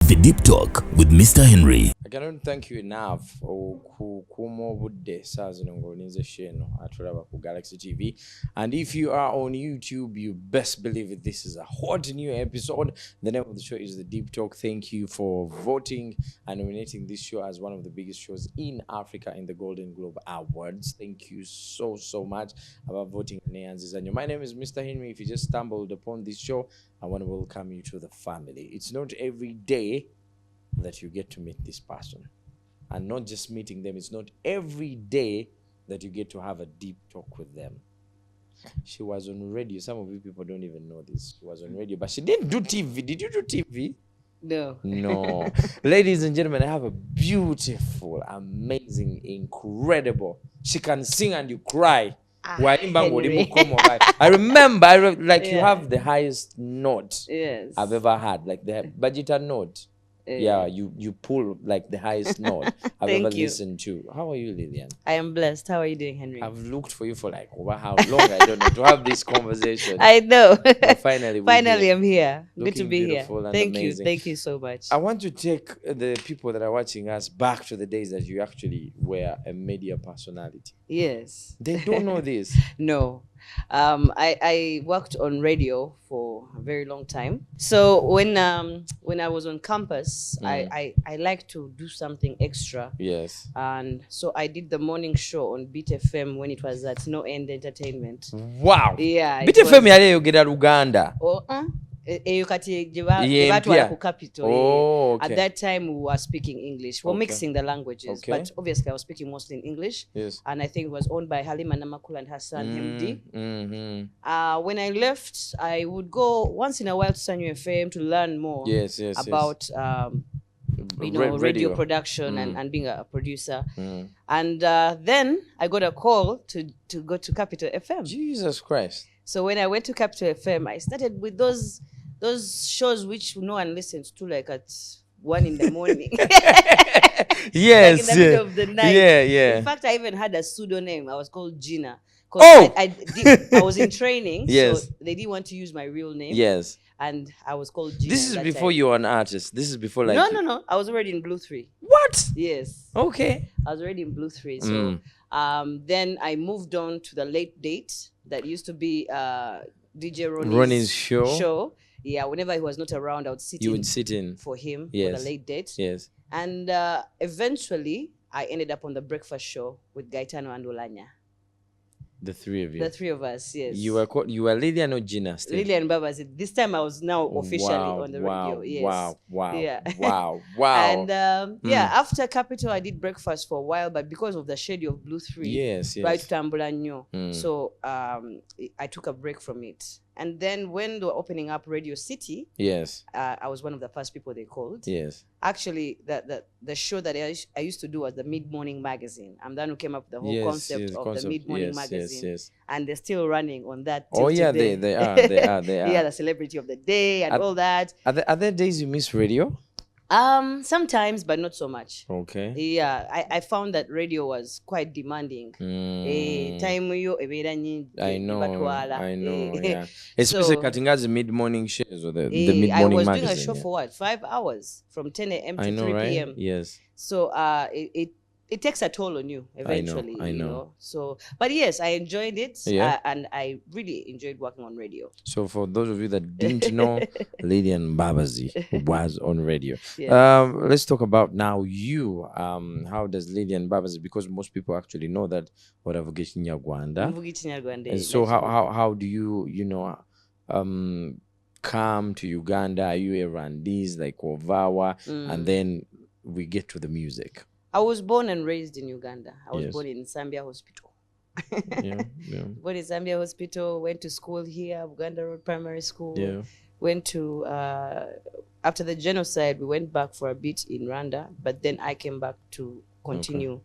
The Deep Talk with Mr. Henry. I cannot thank you enough for budde sazinongolinize sheno atulaba ku Galaxy TV. And if you are on YouTube, you best believe it, this is a hot new episode. The name of the show is The Deep Talk. Thank you for voting and nominating this show as one of the biggest shows in Africa in the Golden Globe Awards. Thank you so much about voting. My name is Mr. Henry. If you just stumbled upon this show, I want to welcome you to the family. It's not every day that you get to meet this person, and not just meeting them. It's not every day that you get to have a deep talk with them. She was on radio. Some of you people don't even know this. She was on radio, but she didn't do TV. Did you do TV? No. Ladies and gentlemen, I have a beautiful, amazing, incredible. She can sing and you cry. I remember, you have the highest note I've ever had, like the budgeter note. Yeah, you pull like the highest note I've ever listened to. How are you, Lillian? I am blessed. How are you doing, Henry? I've looked for you for like over how long, I don't know, to have this conversation. I know. But finally I'm here. Good to be here. Thank you so much. I want to take the people that are watching us back to the days that you actually were a media personality. Yes. They don't know this. No. I worked on radio for a very long time. So when I was on campus, I like to do something extra. Yes. And so I did the morning show on Beat FM when it was at No End Entertainment. Wow. Yeah. Beat FM yale yogera Uganda. Okay. At that time we were speaking English. We're mixing the languages, but obviously I was speaking mostly in English. Yes. And I think it was owned by Halima Namakula and her son MD. When I left, I would go once in a while to Sanyu FM to learn more about radio production and being a producer. And then I got a call to go to Capital FM. Jesus Christ. So when I went to Capital FM, I started with those shows which no one listens to, like at 1 in the morning. Yes. Like in the middle of the night. Yeah. In fact, I even had a pseudonym. I was called Gina. Oh! I was in training, so they didn't want to use my real name. Yes. And I was called Gina. This is before you were an artist. This is before like... No. I was already in Blue 3. What? Yes. Okay. I was already in Blue 3. So then I moved on to the Late Date. That used to be DJ Ronnie's show. Yeah, whenever he was not around, I would sit in for him for the Late Date. Yes. And eventually, I ended up on the breakfast show with Gaetano and Olanya. The three of you. The three of us, yes. You were Lillian or Gina still? Lillian Babas. This time I was now officially on the radio. Yes. Wow. Yeah. Wow. And after Capital, I did breakfast for a while, but because of the schedule of Blue 3, right to Tambulanyo. So I took a break from it. And then when they were opening up Radio City, I was one of the first people they called. Yes. Actually, the show that I used to do was the Mid-Morning Magazine. I'm the one who came up with the whole concept of the Mid-Morning Magazine. Yes. And they're still running on that. Oh, yeah, today. they are. Yeah, the celebrity of the day and all that. Are there days you miss radio? Sometimes, but not so much. Okay. Yeah, I found that radio was quite demanding. I know. Yeah. Especially cutting out the mid-morning shows or the mid-morning magazine. I was doing a show for what? 5 hours from 10 a.m. to 3 p.m. Yes. So it takes a toll on you eventually. I know. So, but yes, I enjoyed it, and I really enjoyed working on radio. So for those of you that didn't know, Lillian Babazi was on radio. Let's talk about now you. How does Lillian Babazi? Because most people actually know that Wadavugichi Nyarwanda. So how do you come to Uganda? Are you a Rwandese like Ovawa, and then we get to the music? I was born and raised in Uganda. I was born in Zambia Hospital. Born in Zambia Hospital, went to school here, Uganda Road Primary School. Yeah. Went to, after the genocide, we went back for a bit in Rwanda, but then I came back to continue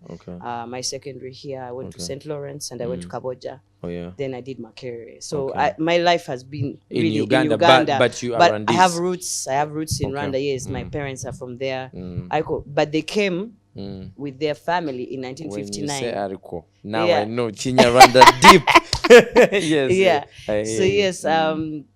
my secondary here. I went to St. Lawrence and I went to Kaboja. Then I did Makerere. So my life has been really in Uganda. But you are I have roots. I have roots in Rwanda. Yes, my parents are from there. But they came with their family in 1959. When you say article, now Yeah. I know Chinyaranda deep. Yes. Yeah. I So hear you. yes,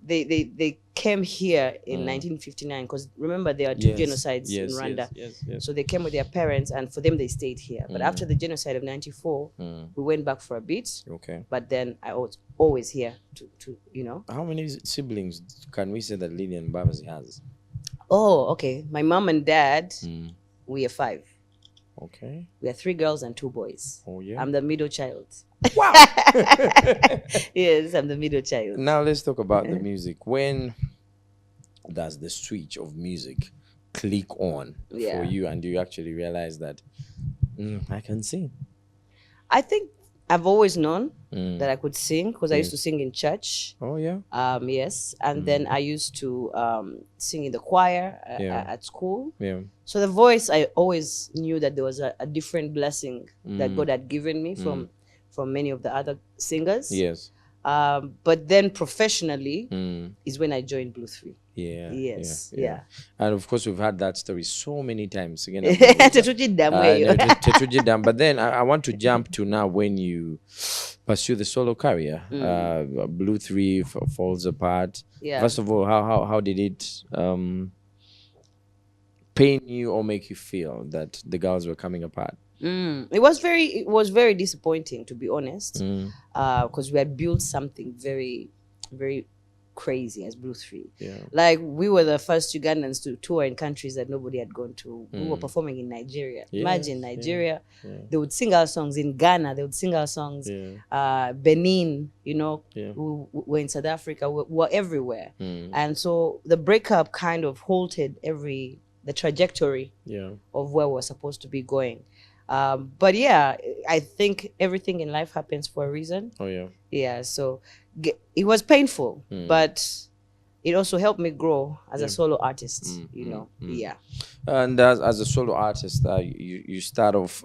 they came here in 1959 because remember there are two genocides in Rwanda. Yes. So they came with their parents, and for them they stayed here. But after the genocide of 94, we went back for a bit. Okay. But then I was always here to How many siblings can we say that Lillian Babazi has? Oh, okay. My mom and dad, we are 5. Okay. We are 3 girls and 2 boys. Oh yeah. I'm the middle child. Wow. Yes, I'm the middle child. Now let's talk about the music. When does the switch of music click on for you, and do you actually realize that I can sing? I think I've always known that I could sing because I used to sing in church. Oh yeah. Yes, and then I used to sing in the choir at school. Yeah. So the voice, I always knew that there was a different blessing that God had given me from many of the other singers. Yes. But then professionally is when I joined Blue 3. Yeah. Yes. Yeah. Yeah. And of course, we've had that story so many times. Again, but then I want to jump to now when you pursue the solo career. Blue 3 falls apart. Yeah. First of all, how did it pain you or make you feel that the girls were coming apart? It was very disappointing, to be honest, because we had built something very, very crazy as Blue 3. Yeah. Like we were the first Ugandans to tour in countries that nobody had gone to. We were performing in Nigeria. Imagine Nigeria. They would sing our songs in Ghana. They would sing our songs. Benin, we were in South Africa. We were everywhere. And so the breakup kind of halted the trajectory of where we're supposed to be going. But yeah, I think everything in life happens for a reason. Oh yeah. Yeah, so it was painful, but it also helped me grow as a solo artist, Yeah. And as a solo artist, you start off,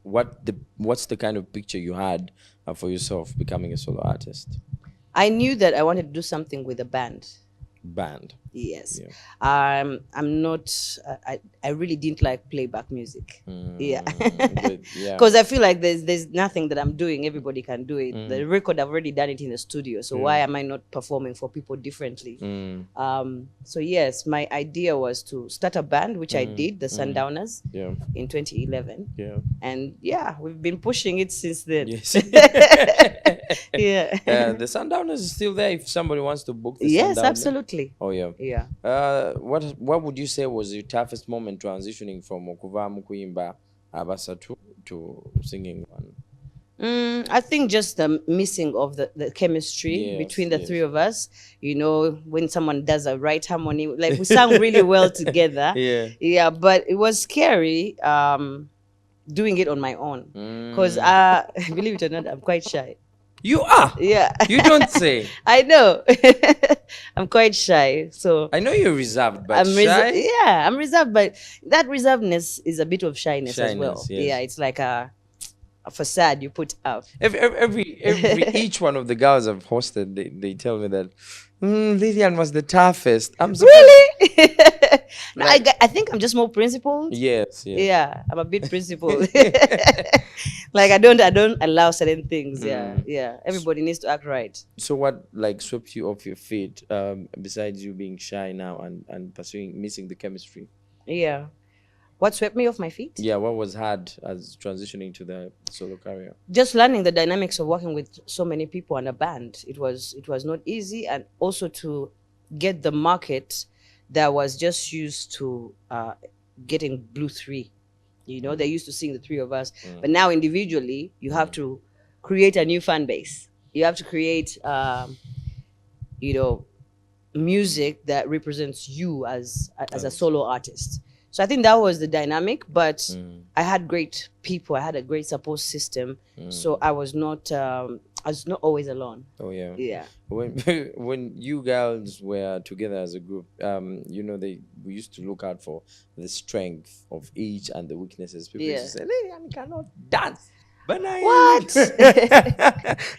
what's the kind of picture you had for yourself becoming a solo artist? I knew that I wanted to do something with a band. Yes. I'm not I really didn't like playback music. Because I feel like there's nothing that I'm doing, everybody can do it. The record, I've already done it in the studio, so why am I not performing for people differently? So yes, my idea was to start a band, which I did, the Sundowners, in 2011. And we've been pushing it since then. The Sundowners is still there if somebody wants to book the Yes, Sundowners. absolutely. Oh yeah. What would you say was your toughest moment transitioning from okuva mukuyimba abasa to singing one? I think just the missing of the chemistry between the 3 of us. When someone does a right harmony, like we sang really well together. But it was scary doing it on my own because believe it or not, I'm quite shy. You are? Yeah. You don't say. I know. I'm quite shy. So I know you're reserved, but shy? I'm reserved, but that reservedness is a bit of shyness as well. Yes. Yeah, it's like a facade you put up. Each one of the girls I've hosted, they tell me that Lillian was the toughest. I'm surprised. Really? I think I'm just more principled. Yes. Yeah, I'm a bit principled. Like I don't allow certain things. Yeah. Everybody needs to act right. So what swept you off your feet besides you being shy now and missing the chemistry? Yeah. What swept me off my feet? Yeah, what was hard as transitioning to the solo career? Just learning the dynamics of working with so many people and a band. It was not easy, and also to get the market that was just used to getting Blue 3. They used to sing the 3 of us, but now individually you have to create a new fan base. You have to create music that represents you as a solo artist. So I think that was the dynamic, but I had great people. I had a great support system. So I was not always alone. Oh yeah. Yeah. When you girls were together as a group, we used to look out for the strength of each and the weaknesses. People used to say, Lillian cannot dance. What?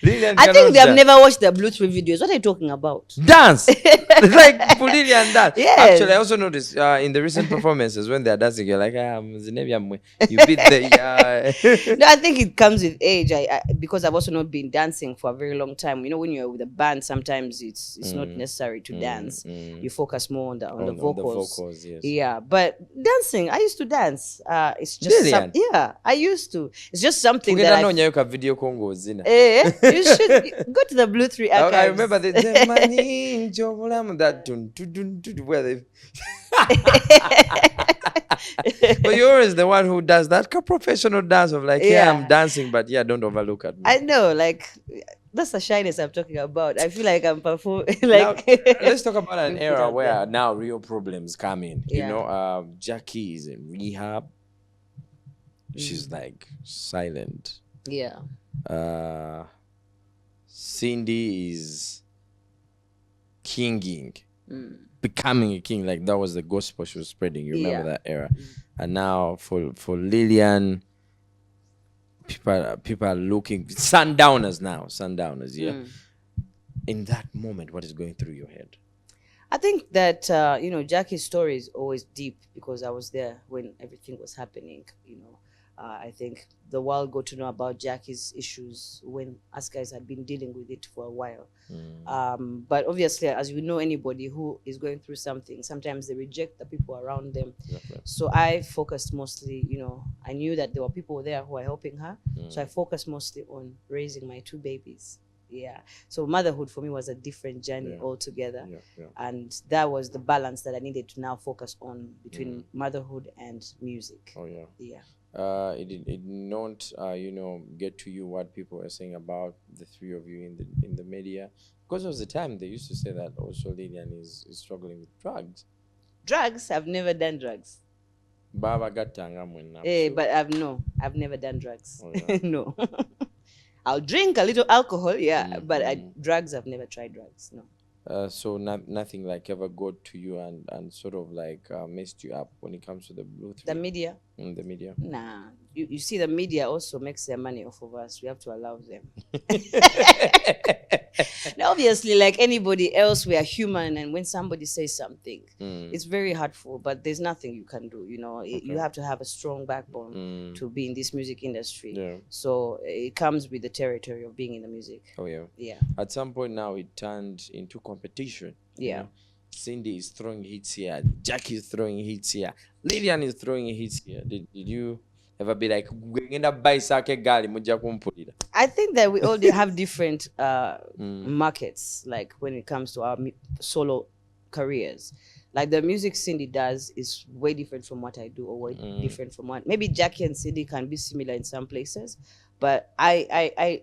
Lillian I think cannot they have dance. never watched the Blue 3 videos. What are you talking about? Dance. Like for Lillian dance. Yes. Actually, I also noticed in the recent performances when they're dancing, you're like, you beat the. No, I think it comes with age. Because I've also not been dancing for a very long time. You know, when you're with a band, sometimes it's not necessary to dance. You focus more on the vocals. Yes. Yeah, but dancing, I used to dance. It's just Lillian? yeah, I used to. It's just something Forget that I know video Congo zina. you should go to the Blue 3 archives. I remember the money that where they. But you're always the one who does that professional dance of like, yeah, I'm dancing, but yeah, don't overlook at me. I know, like that's the shyness I'm talking about. I feel like I'm performing. Like, now, let's talk about an era where now real problems come in. Yeah. You know, Jackie is in rehab. She's like silent. Yeah. Cindy is kinging, becoming a king. Like that was the gospel she was spreading. You remember that era? And now for Lillian, people are looking sundowners. Yeah. In that moment, what is going through your head? I think that you know, Jackie's story is always deep because I was there when everything was happening. You know, I think the world got to know about Jackie's issues when us guys had been dealing with it for a while. But obviously, as you know, anybody who is going through something, sometimes they reject the people around them. Exactly. So I focused mostly, you know, I knew that there were people there who were helping her. So I focused mostly on raising my 2 babies. Yeah. So motherhood for me was a different journey altogether. And that was the balance that I needed to now focus on between motherhood and music. Oh, yeah. Yeah. It did not, you know, get to you what people were saying about the 3 of you in the media, because there was a time they used to say that also Lillian is struggling with drugs. Drugs? I've never done drugs. Baba gatanga mwena. But I've never done drugs. Oh, yeah. No. I'll drink a little alcohol, but drugs, I've never tried drugs. No. So nothing like ever got to you and sort of like messed you up when it comes to the Blue 3? The media? The media. Nah. You see, the media also makes their money off of us. We have to allow them. Now, obviously, like anybody else, we are human, and when somebody says something, it's very hurtful, but there's nothing you can do. You know, you have to have a strong backbone to be in this music industry. Yeah. So it comes with the territory of being in the music. Oh, yeah. Yeah. At some point now, it turned into competition. Yeah. You know? Cindy is throwing hits here. Jackie is throwing hits here. Lillian is throwing hits here. Did you ever be like, I think that we all have different markets, like when it comes to our solo careers. Like the music Cindy does is way different from what I do, or way different from what maybe Jackie and Cindy can be similar in some places, but I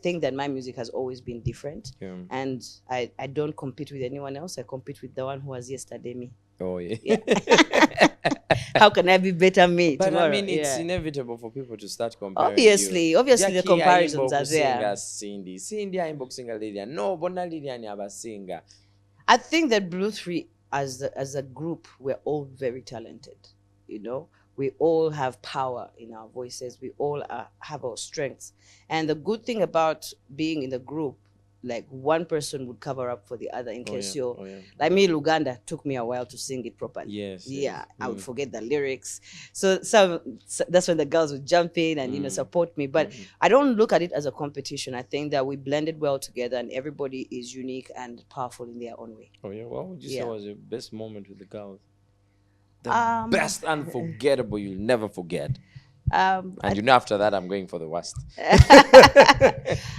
think that my music has always been different, and I don't compete with anyone else. I compete with the one who was yesterday me. Oh, yeah. How can I be better me but tomorrow? I mean, it's inevitable for people to start comparing. Obviously, Jackie, the comparisons are there. Cindy inboxing Lillian. No, but not Lillian abasinga. I think that Blue 3 as a group, we're all very talented. You know, we all have power in our voices. We all have our strengths. And the good thing about being in the group, like one person would cover up for the other in case like me, Luganda took me a while to sing it properly. Yes. I would forget the lyrics. So that's when the girls would jump in and, you know, support me. But I don't look at it as a competition. I think that we blended well together and everybody is unique and powerful in their own way. Oh, yeah. What would you say was your best moment with the girls? The best unforgettable you'll never forget. And you know, after that, I'm going for the worst.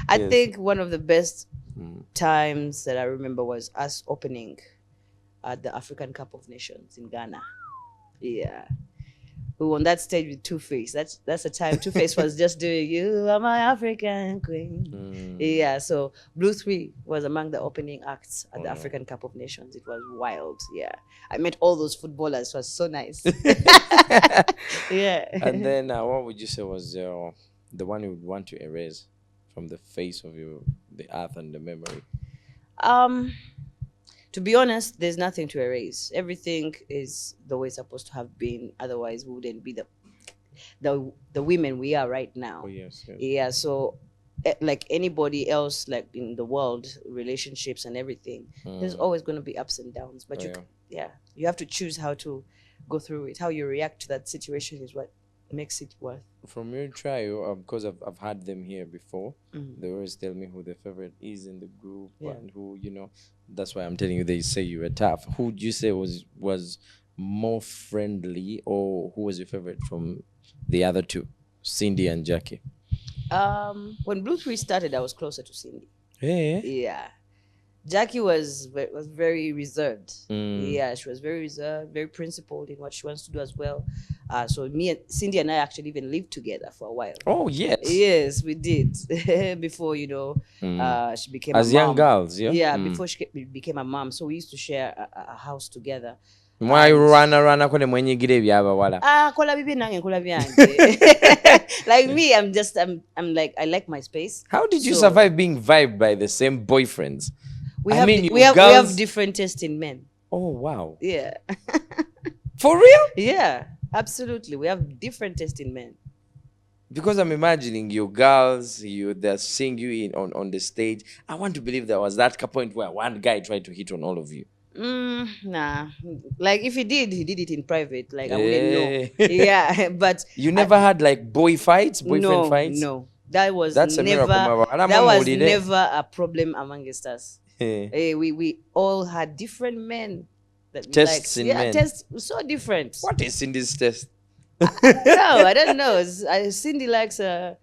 I think one of the best times that I remember was us opening at the African Cup of Nations in Ghana. Yeah. We were on that stage with Two-Face. That's the time Two-Face was just doing "You Are My African Queen." Yeah, so Blue 3 was among the opening acts at the African Cup of Nations. It was wild. Yeah, I met all those footballers. It was so nice. Yeah. And then what would you say was the one you would want to erase from the face of the earth and the memory? To be honest, there's nothing to erase. Everything is the way it's supposed to have been. Otherwise, we wouldn't be the women we are right now. Oh, yes. Yeah, so like anybody else, like in the world, relationships and everything, there's always going to be ups and downs, but you have to choose how to go through it. How you react to that situation is what makes it worth. From your trial, because I've had them here before, they always tell me who their favorite is in the group and who, that's why I'm telling you, they say you were tough. Who would you say was more friendly, or who was your favorite from the other two, Cindy and Jackie? When Blue 3 started, I was closer to Cindy. Yeah. Jackie was very reserved. Yeah, she was very reserved, very principled in what she wants to do as well. So Cindy and I actually even lived together for a while. Oh, yes. Yes, we did. Before, she became as a young mom. Girls, yeah? Yeah, before she became a mom. So we used to share a house together. Why run kone mwenyigira ebyabawala? Kola bibi nange kola byange. Like me, I'm like, I like my space. How did you survive being vibed by the same boyfriends? We have different taste in men. Oh, wow. Yeah. For real? Yeah, absolutely. We have different taste in men. Because I'm imagining you girls, they're seeing you on the stage. I want to believe there was that point where one guy tried to hit on all of you. Nah. Like if he did it in private. Like I wouldn't know. Yeah, but you never had like boyfriend fights? No. That was a miracle. That was never a problem amongst us. We all had different men that we tests liked. in men. Tests so different. What is Cindy's test? I don't know. Cindy likes a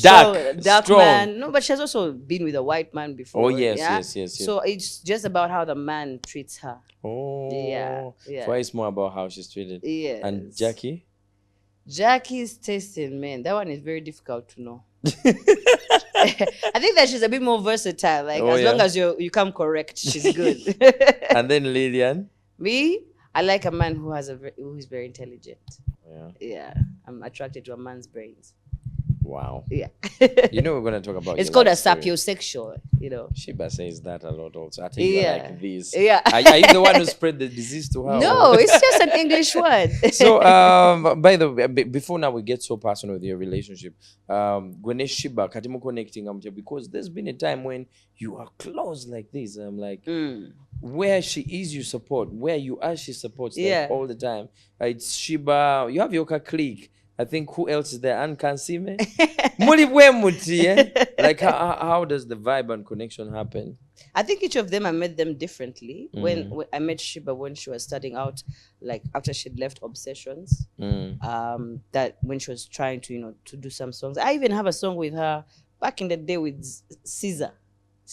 dark strong man. No, but she has also been with a white man before. Oh, yes. So it's just about how the man treats her. Oh, yeah. So it's more about how she's treated. Yes. And Jackie? Jackie's taste in men, that one is very difficult to know. I think that she's a bit more versatile. Like as long as you come correct, she's good. And then Lillian? Me, I like a man who is very intelligent. Yeah, I'm attracted to a man's brains. Wow. Yeah. We're going to talk about it's called a sapiosexual, Sheebah says that a lot also. I think you like this. Yeah. Are you the one who spread the disease to her? No, it's just an English word. So, by the way, before now we get so personal with your relationship, when Sheebah, Katimu connecting, because there's been a time when you are close like this. I'm like, where she is, you support. Where you are, she supports. Like, all the time. It's Sheebah. You have your clique. I think who else is there? Anne can see me. Like how does the vibe and connection happen? I think each of them, I met them differently. When I met Sheebah when she was starting out, like after she'd left Obsessions, that when she was trying to to do some songs. I even have a song with her back in the day with Caesar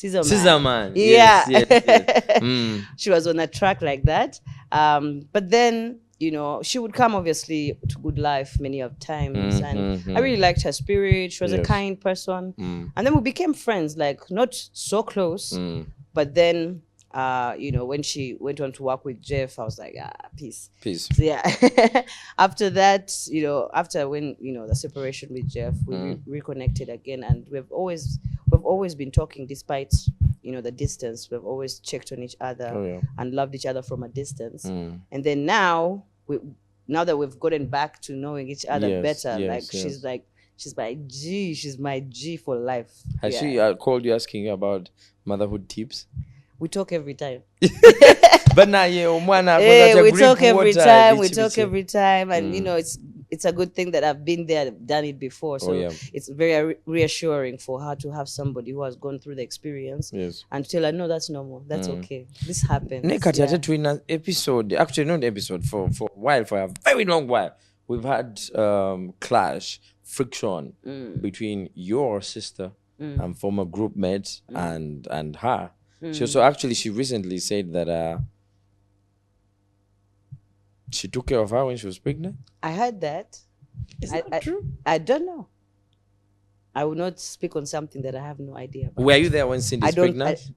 Man. Yeah. Yes. She was on a track like that. But then she would come obviously to Good Life many of times, and I really liked her spirit. She was a kind person, and then we became friends, like not so close, but then when she went on to work with Jeff, I was like, peace. So, yeah. After that, after when the separation with Jeff, we reconnected again, and we've always been talking despite the distance. We've always checked on each other and loved each other from a distance. And then now that we've gotten back to knowing each other better, she's my G for life. Has she called you asking you about motherhood tips? We talk every time. But now we talk every time, and it's a good thing that I've been there, done it before. So it's very reassuring for her to have somebody who has gone through the experience and tell her, no, that's normal. That's okay. This happens. Actually not episode, for a very long while, we've had clash, friction between your sister and former group mates and her. She recently said that she took care of her when she was pregnant. I heard that. Is that true? I don't know. I will not speak on something that I have no idea about. Were you there when Cindy was pregnant?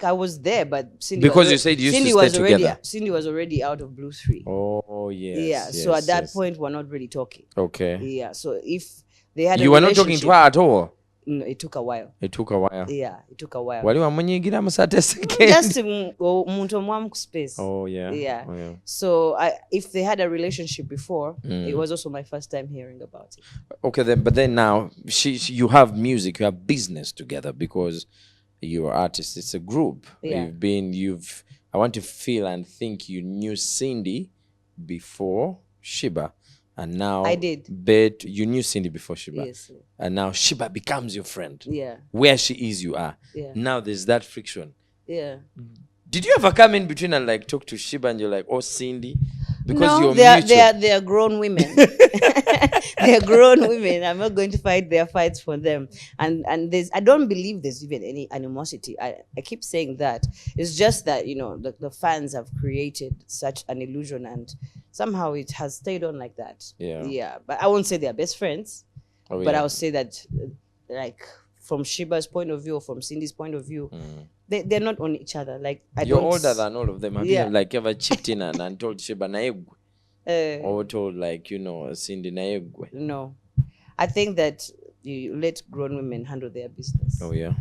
I was there, but Cindy you said you used to stay together. Cindy was already out of Blue 3. Oh, yes. Yeah, so at that point, we're not really talking. Okay. Yeah, so if they had you were not talking to her at all? No, it took a while. It took a while. Yeah, it took a while. Wali wamunyigira mu certificate. Just omuntu omwamu space. Oh yeah. Yeah. Oh, yeah. So if they had a relationship before, it was also my first time hearing about it. Okay, but then now you have music, you have business together because you're artists. It's a group. Yeah. I want to feel and think you knew Cindy before Sheebah. And now I did. But you knew Cindy before Sheebah. Yes. And now Sheebah becomes your friend. Yeah. Where she is, you are. Yeah. Now there's that friction. Yeah. Did you ever come in between and like talk to Sheebah and you're like, oh, Cindy? Because no, you're they are grown women. They are grown women. I'm not going to fight their fights for them. And I don't believe there's even any animosity. I keep saying that. It's just that, the fans have created such an illusion and somehow it has stayed on like that. Yeah. Yeah. But I won't say they're best friends. Oh, but yeah. I'll say that like from Sheebah's point of view or from Cindy's point of view, they're not on each other. Like you're older than all of them. Have you like ever chipped in and told Sheebah naegwe? Or told like, Cindy naegwe? No. I think that you let grown women handle their business. Oh yeah.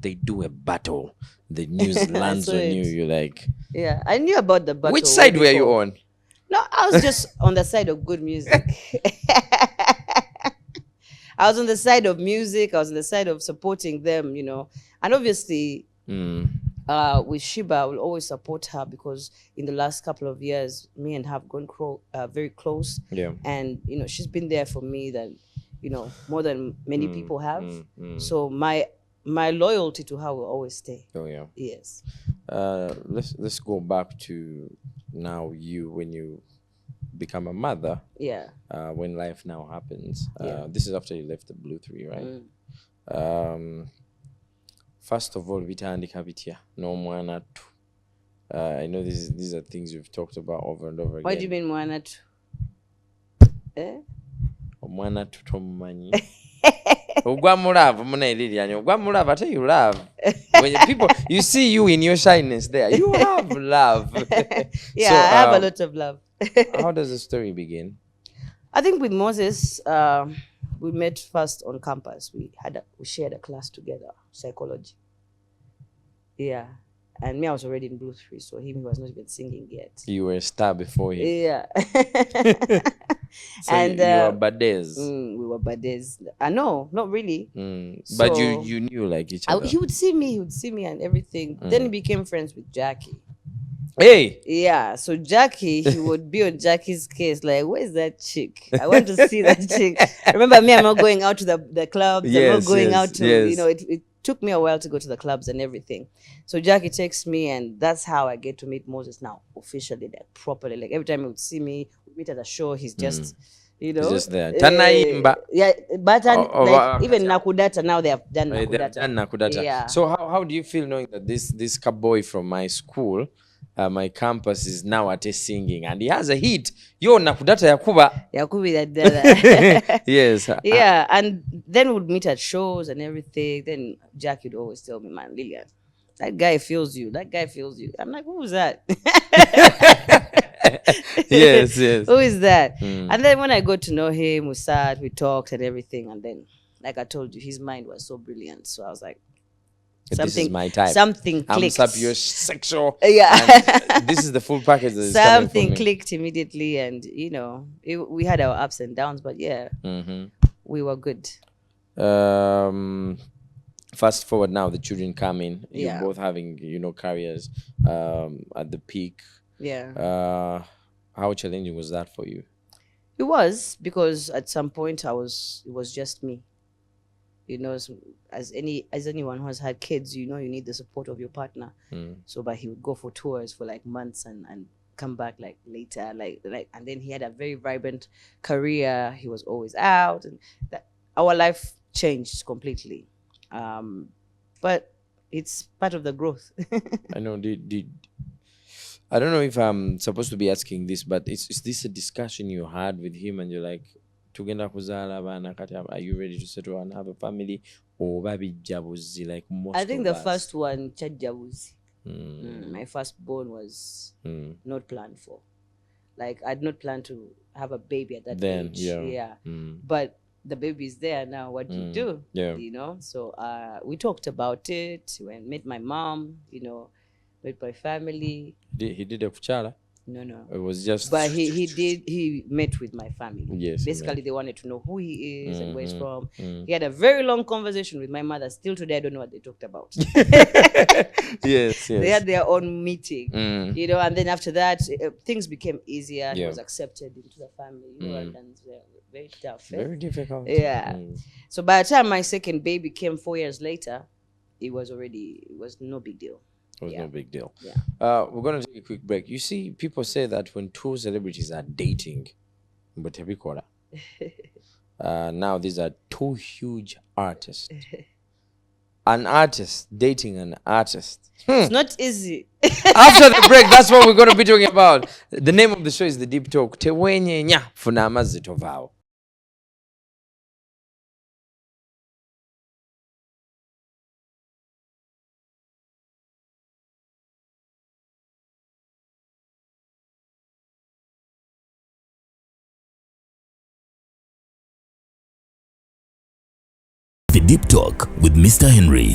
They do a battle. The news lands on you. You're like, yeah, I knew about the battle. Which side were you on? No, I was just on the side of good music. I was on the side of music. I was on the side of supporting them, And obviously, with Sheebah, I will always support her because in the last couple of years, me and her have gone very close. Yeah. And, she's been there for me more than many people have. So my loyalty to her will always stay. Oh, yeah. Yes. Let's go back to now when you become a mother. Yeah. When life now happens. This is after you left the Blue 3, right? First of all, vitandika bitya n'omwana tu. I know these are things we've talked about over and over again. What do you mean mwana tu? Omwana tu tomumanyi. Ogwa mulavu muna Lillian. Ogwa mulavu ate you love. When people you see you in your shyness there, you have love. Yeah, so, I have a lot of love. How does the story begin? I think with Moses, we met first on campus. We shared a class together, psychology. Yeah. And me, I was already in Blue 3, so he was not even singing yet. You were a star before him. Yeah. So and you were buddies. We were buddies. No, not really. But you knew like each other. He would see me and everything. Then we became friends with Jackie. Hey. Yeah, so Jackie, he would be on Jackie's case, like, where's that chick? I want to see that chick. Remember me, I'm not going out to the clubs. I'm not going out to, it took me a while to go to the clubs and everything. So Jackie takes me, and that's how I get to meet Moses now, officially, like properly. Like every time he would see me, we meet at a show, he's just, He's just there. Tanaimba. Yeah, but even Nakudata, now they have done Nakudata. They have done Nakudata. Yeah. So how do you feel knowing that this cowboy from my school, my campus, is now at a singing and he has a hit? Yo, Nakudata Yakubi that. Yes. Yeah, and then we would meet at shows and everything. Then Jack would always tell me, man, Lillian, that guy feels you. That guy feels you. I'm like, who is that? Yes. Who is that? And then when I got to know him, we sat, we talked and everything. And then, like I told you, his mind was so brilliant. So I was like, this is my type. Something clicked. I'm sapiosexual. Yeah. This is the full package. That is something clicked immediately, and we had our ups and downs, but we were good. Fast forward now, the children come in. Yeah. You're both having careers at the peak. Yeah. How challenging was that for you? It was, because at some point it was just me. As anyone who has had kids, you need the support of your partner. So, but he would go for tours for like months and come back like later, like, and then he had a very vibrant career. He was always out, and our life changed completely. But it's part of the growth. I know. I don't know if I'm supposed to be asking this, but is this a discussion you had with him and you're like, tugenda kuzala bana kati, are you ready to settle and have a family? Or babijjabuzi like most I think of the us? first one, chajjabuzi. My firstborn was not planned for. Like, I'd not planned to have a baby at that age. Yeah. Yeah. But the baby's there now. What do you do? Yeah. You know, so we talked about it. When met my mom, you know, met my family. He did a kuchala? No. It was just. But he met with my family. Yes. Basically, they wanted to know who he is and where he's from. Mm. He had a very long conversation with my mother. Still today, I don't know what they talked about. Yes. They had their own meeting, you know, and then after that, things became easier. And he was accepted into the family. You know, and very tough. Very difficult. Yeah. So by the time my second baby came 4 years later, it was no big deal. It was no big deal. Yeah. We're going to take a quick break. You see, people say that when two celebrities are dating, but now these are two huge artists. An artist dating an artist. It's not easy. After the break, that's what we're going to be talking about. The name of the show is The Deep Talk. Tewenye nya funama zitovao. The Deep Talk with Mr. Henry.